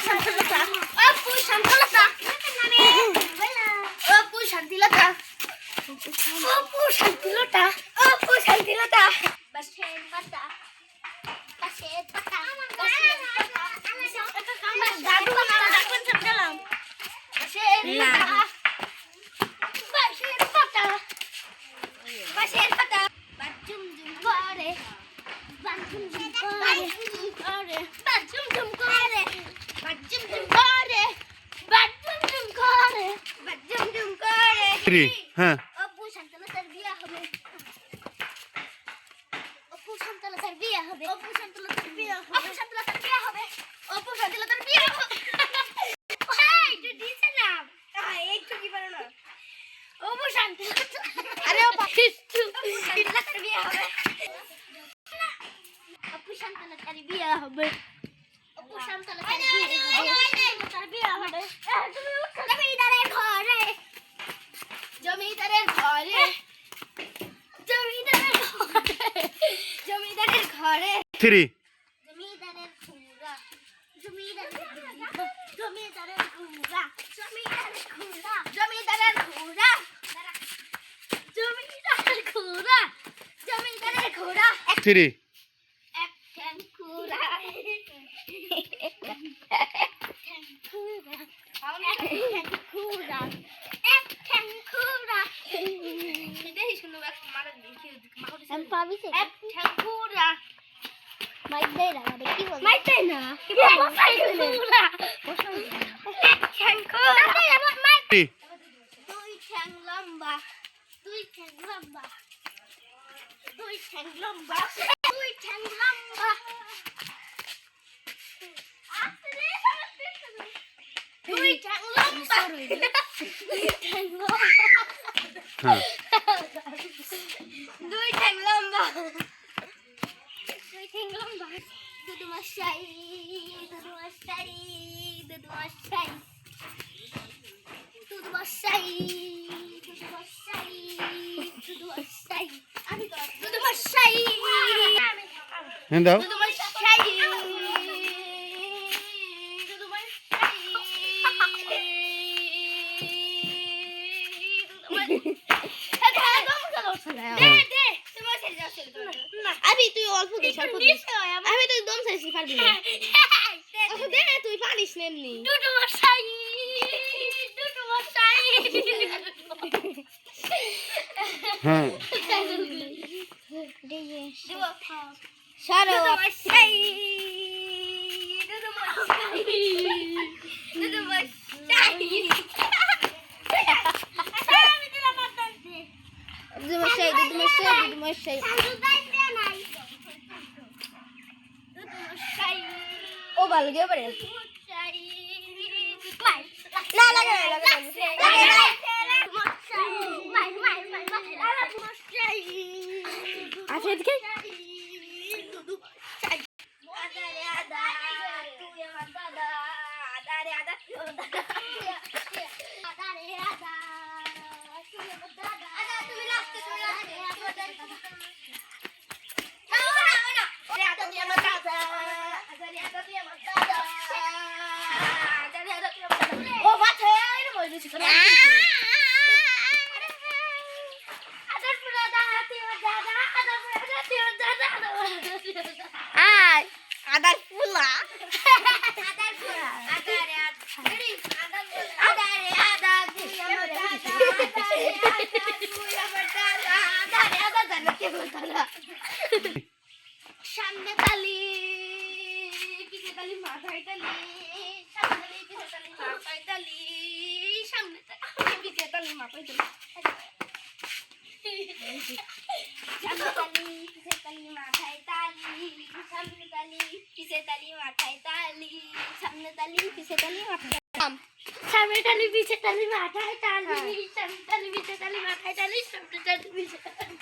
শান্তিলতা অপু শান্তিলতা অপু শান্তিলতা অপু শান্তিলতা অপু শান্তিলতা বাসের পাতা বাসের পাতা দাদু আমরা ডাকবেন সব গেলাম বাসের পাতা বাসের পাতা বাজুম জুম করে বাজুম জুম করে বাজুম জুম করে বাজুম জুম করে বাজুম জুম করে বাজুম জুম করে হ্যাঁ অপু শান্তলতার বিয়ে হবে অপু শান্তলতার বিয়ে হবে অপু শান্তলতার বিয়ে হবে অপু শান্তলতার বিয়ে হবে অপু শান্তলতার বিয়ে হবে এই তুই দিছে না এই তো কি পারে না অপু শান্তলতা আরে ও পাকিস্তু শান্তলতার বিয়ে হবে অপু শান্তলতার বিয়ে হবে অপু শান্তলতার বিয়ে হবে জমিদারের ঘরে জমিদারের ঘরে জমিদারের ঘরে জমিদারের ঘরে থ্রি জমিদারের খুঁড়া জমিদারের জমিদারের খুঁড়া জমিদারের খুঁড়া জমিদারের খুঁড়া জমিদারের খুঁড়া জমিদারের খুঁড়া থ্রি এক ঠ্যাং খুঁড়া এক ঠ্যাং খুঁড়া এক ঠ্যাং খুঁড়া এক ঠ্যাং খুঁড়া দেখি শুনো মারা দেখি আমি পাবি সে এক ঠ্যাং খুঁড়া মাইক দেই না মানে কি বল মাইক দেই না কি বল খুঁড়া এক ঠ্যাং খুঁড়া আমার মাইক দুই ঠ্যাং লম্বা দুই ঠ্যাং লম্বা দুই ঠ্যাং লম্বা দুই ঠ্যাং লম্বা দুই ঠ্যাং লম্বা দুই ঠ্যাং লম্বা হ্যাঁ দুই ঠ্যাং লম্বা দুই ঠ্যাং লম্বা দুদু মশাই দুদু মশাই দুদু মশাই দুদু মশাই দুদু মশাই দুদু মশাই আমি তো দুদু মশাই হ্যাঁ দাও দুদু মশাই দুদু তুই অল্প দিস আমি তুই দম শেষই পারবি না দে তুই পারিস না এমনি দুদু মশাই দুদু মশাই হ্যাঁ সরো মশাই দুদু মশাই দুদু মশাই আমি দিলাম মাতান দে দুদু মশাই দুদু মশাই দুদু মশাই ও ভালো গিয়ে পারে না লাগে লাগে আছে এদিকে ও বাত হয়ে আইলো বলছিস না আদার পুরো দাদা আদার পুরো দাদা আয় আদার পুলা আদার পুলা আদারে আদারে আদা তুই আমার দাদা তুই আমার দাদা আদারে আদা জানা কে বলতালা সামনে তালি পিছে তালি মাথায় তালি সামনে তালি পিছে তালি মাথায় তালি সামনে তালি পিছে তালি মাথায় তালি সামনে তালি পিছে তালি মাথায় তালি সামনে তালি পিছে তালি মাথায় তালি সামনে তালি পিছে তালি মাথায় সামনে তালি পিছে তালি মাথায় তালি সামনে তালি পিছে তালি মাথায় তালি সামনে তালি পিছে তালি